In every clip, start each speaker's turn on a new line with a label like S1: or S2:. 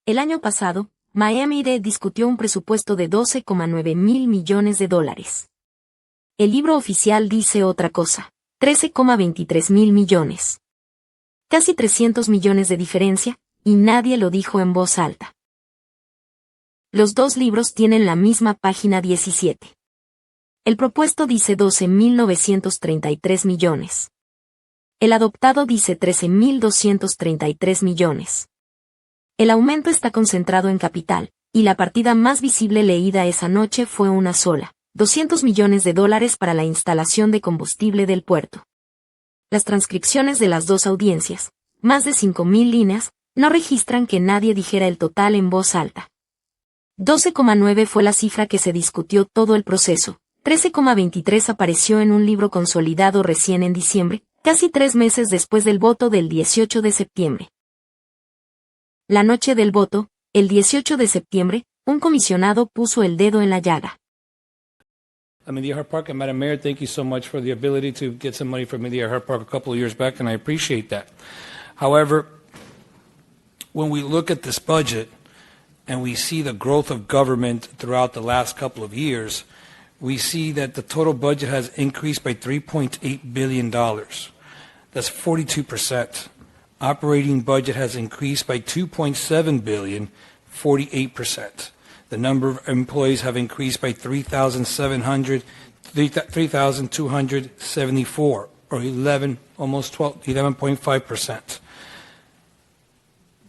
S1: El año pasado, Miami-Dade discutió un presupuesto de $12,9 mil millones. El libro oficial dice otra cosa, $13,23 mil millones. Casi 300 millones de diferencia, y nadie lo dijo en voz alta. Los dos libros tienen la misma página 17. El propuesto dice 12.933 millones. El adoptado dice 13.233 millones. El aumento está concentrado en capital, y la partida más visible leída esa noche fue una sola, $200 millones para la instalación de combustible del puerto. Las transcripciones de las dos audiencias, más de 5.000 líneas, no registran que nadie dijera el total en voz alta. 12,9 fue la cifra que se discutió todo el proceso, 13,23 apareció en un libro consolidado recién en diciembre, casi 3 meses después del voto del 18 de septiembre. La noche del voto, el 18 de septiembre, un comisionado puso el dedo en la llaga.
S2: Media Hart Park, and Madam Mayor, thank you so much for the ability to get some money from Media Hart Park a couple of years back, and I appreciate that. However, when we look at this budget and we see the growth of government throughout the last couple of years, we see that the total budget has increased by $3.8 billion. That's 42%. Operating budget has increased by $2.7 billion, 48%. The number of employees have increased by 3,274, or 11.5%.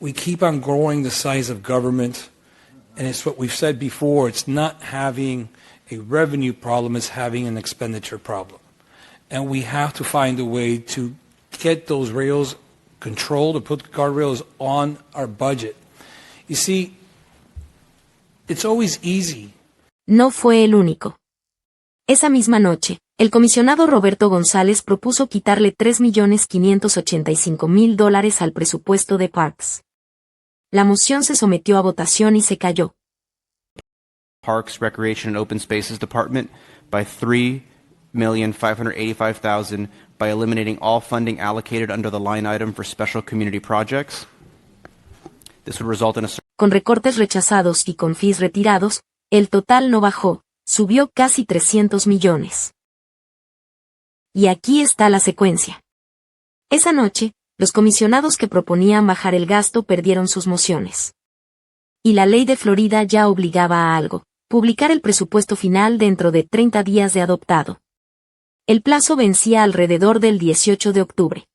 S2: We keep on growing the size of government, and it's what we've said before, it's not having a revenue problem, it's having an expenditure problem. And we have to find a way to get those rails controlled, to put guardrails on our budget. You see, it's always easy.
S1: No fue el único. Esa misma noche, el comisionado Roberto González propuso quitarle $3.585.000 al presupuesto de Parks. La moción se sometió a votación y se cayó.
S3: Parks, Recreation and Open Spaces Department by $3,585,000 by eliminating all funding allocated under the line item for special community projects. This would result in a...
S1: Con recortes rechazados y con fees retirados, el total no bajó, subió casi 300 millones. Y aquí está la secuencia. Esa noche, los comisionados que proponían bajar el gasto perdieron sus mociones. Y la ley de Florida ya obligaba a algo, publicar el presupuesto final dentro de 30 días de adoptado. El plazo vencía alrededor del 18 de octubre.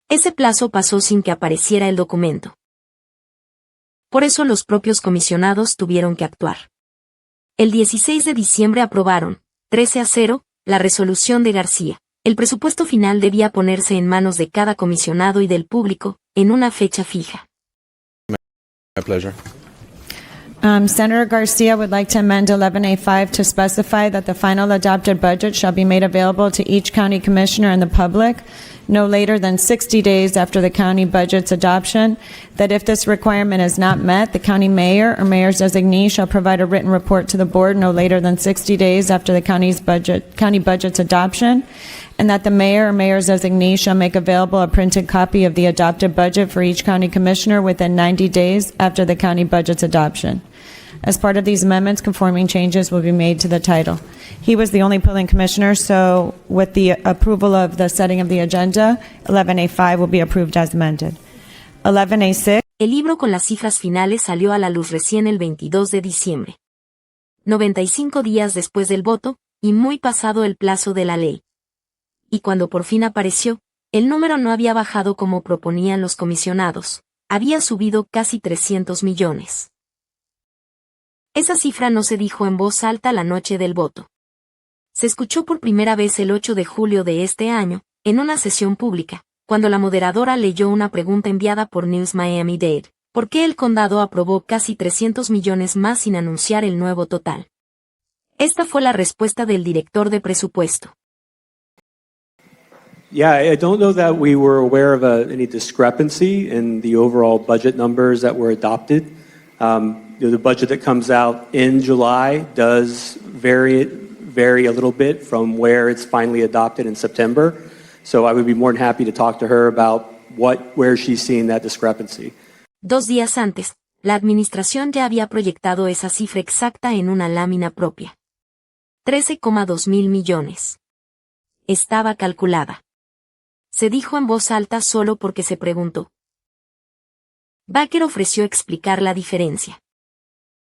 S1: Ese plazo pasó sin que apareciera el documento. Por eso los propios comisionados tuvieron que actuar. El 16 de diciembre aprobaron, 13-0, la resolución de García. El presupuesto final debía ponerse en manos de cada comisionado y del público, en una fecha fija.
S4: My pleasure.
S5: Senator Garcia would like to amend 11A5 to specify that the final adopted budget shall be made available to each county commissioner and the public no later than 60 days after the county budget's adoption, that if this requirement is not met, the county mayor or mayor's designee shall provide a written report to the board no later than 60 days after the county budget's adoption, and that the mayor or mayor's designee shall make available a printed copy of the adopted budget for each county commissioner within 90 days after the county budget's adoption. As part of these amendments, conforming changes will be made to the title. He was the only polling commissioner, so with the approval of the setting of the agenda, 11A5 will be approved as amended. 11A6.
S1: El libro con las cifras finales salió a la luz recién el 22 de diciembre. 95 días después del voto, y muy pasado el plazo de la ley. Y cuando por fin apareció, el número no había bajado como proponían los comisionados, había subido casi 300 millones. Esa cifra no se dijo en voz alta la noche del voto. Se escuchó por primera vez el 8 de julio de este año, en una sesión pública, cuando la moderadora leyó una pregunta enviada por News Miami-Dade, ¿por qué el condado aprobó casi 300 millones más sin anunciar el nuevo total? Esta fue la respuesta del director de presupuesto.
S6: Yeah, I don't know that we were aware of any discrepancy in the overall budget numbers that were adopted. The budget that comes out in July does vary a little bit from where it's finally adopted in September. So I would be more than happy to talk to her about where she's seeing that discrepancy.
S1: 2 días antes, la administración ya había proyectado esa cifra exacta en una lámina propia. 13,2 mil millones. Estaba calculada. Se dijo en voz alta solo porque se preguntó. Baker ofreció explicar la diferencia.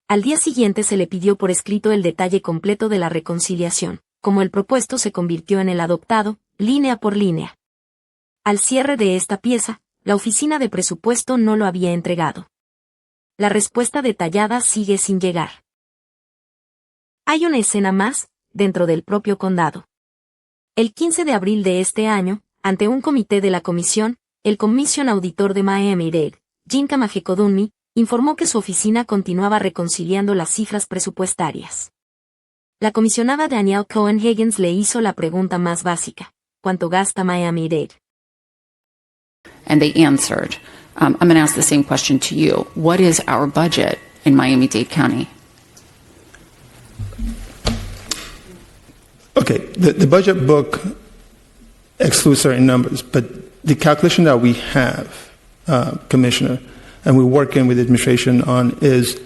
S1: Al día siguiente se le pidió por escrito el detalle completo de la reconciliación, como el propuesto se convirtió en el adoptado, línea por línea. Al cierre de esta pieza, la oficina de presupuesto no lo había entregado. La respuesta detallada sigue sin llegar. Hay una escena más, dentro del propio condado. El 15 de abril de este año, ante un comité de la comisión, el Commission Auditor de Miami-Dade, Jim Kamajecodunmi, informó que su oficina continuaba reconciliando las cifras presupuestarias. La comisionada Danielle Cohen-Higgins le hizo la pregunta más básica: ¿cuánto gasta Miami-Dade?
S7: And they answered. I'm going to ask the same question to you. What is our budget in Miami-Dade County?
S8: Okay, the budget book excludes certain numbers, but the calculation that we have, Commissioner, and we're working with the administration on, is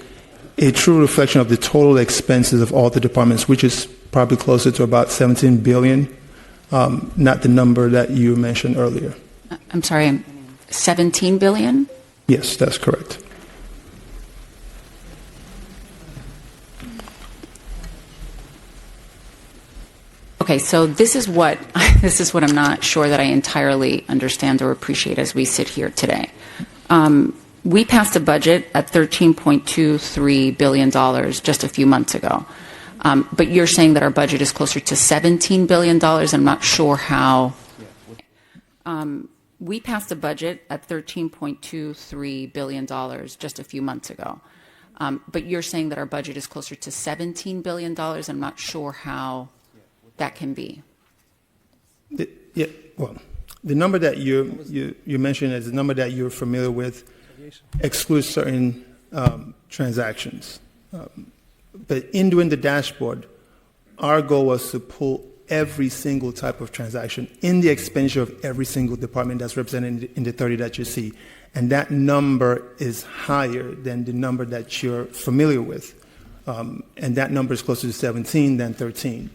S8: a true reflection of the total expenses of all the departments, which is probably closer to about $17 billion, not the number that you mentioned earlier.
S7: I'm sorry, 17 billion?
S8: Yes, that's correct.
S7: Okay, so this is what I'm not sure that I entirely understand or appreciate as we sit here today. We passed a budget at $13.23 billion just a few months ago. But you're saying that our budget is closer to $17 billion. I'm not sure how. We passed a budget at $13.23 billion just a few months ago. But you're saying that our budget is closer to $17 billion. I'm not sure how that can be.
S8: Well, the number that you mentioned is the number that you're familiar with, excludes certain transactions. But in doing the dashboard, our goal was to pull every single type of transaction in the expenditure of every single department that's represented in the 30 that you see. And that number is higher than the number that you're familiar with. And that number is closer to 17 than 13.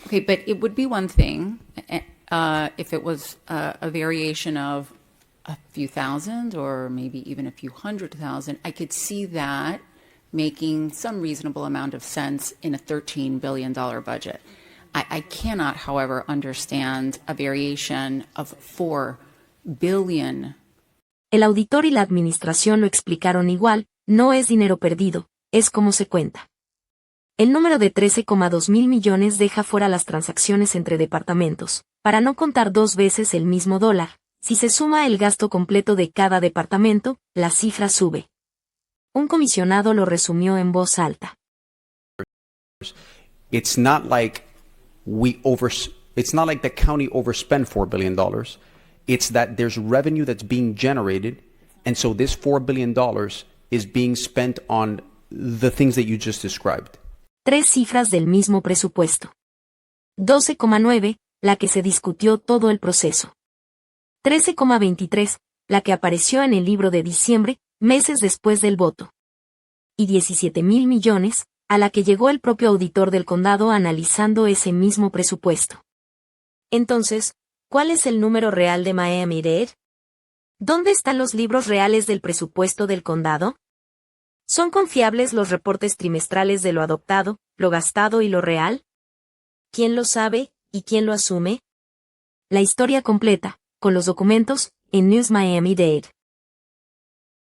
S7: Okay, but it would be one thing if it was a variation of a few thousand or maybe even a few 100,000. I could see that making some reasonable amount of sense in a $13 billion budget. I cannot, however, understand a variation of $4 billion.
S1: El auditor y la administración lo explicaron igual: no es dinero perdido, es como se cuenta. El número de 13,2 mil millones deja fuera las transacciones entre departamentos, para no contar dos veces el mismo dólar. Si se suma el gasto completo de cada departamento, la cifra sube. Un comisionado lo resumió en voz alta.
S9: It's not like the county overspent $4 billion. It's that there's revenue that's being generated, and so this $4 billion is being spent on the things that you just described.
S1: Tres cifras del mismo presupuesto. 12,9, la que se discutió todo el proceso. 13,23, la que apareció en el libro de diciembre, meses después del voto. Y 17 mil millones, a la que llegó el propio auditor del condado analizando ese mismo presupuesto. Entonces, ¿cuál es el número real de Miami-Dade? ¿Dónde están los libros reales del presupuesto del condado? ¿Son confiables los reportes trimestrales de lo adoptado, lo gastado y lo real? ¿Quién lo sabe y quién lo asume? La historia completa, con los documentos, en News Miami-Dade.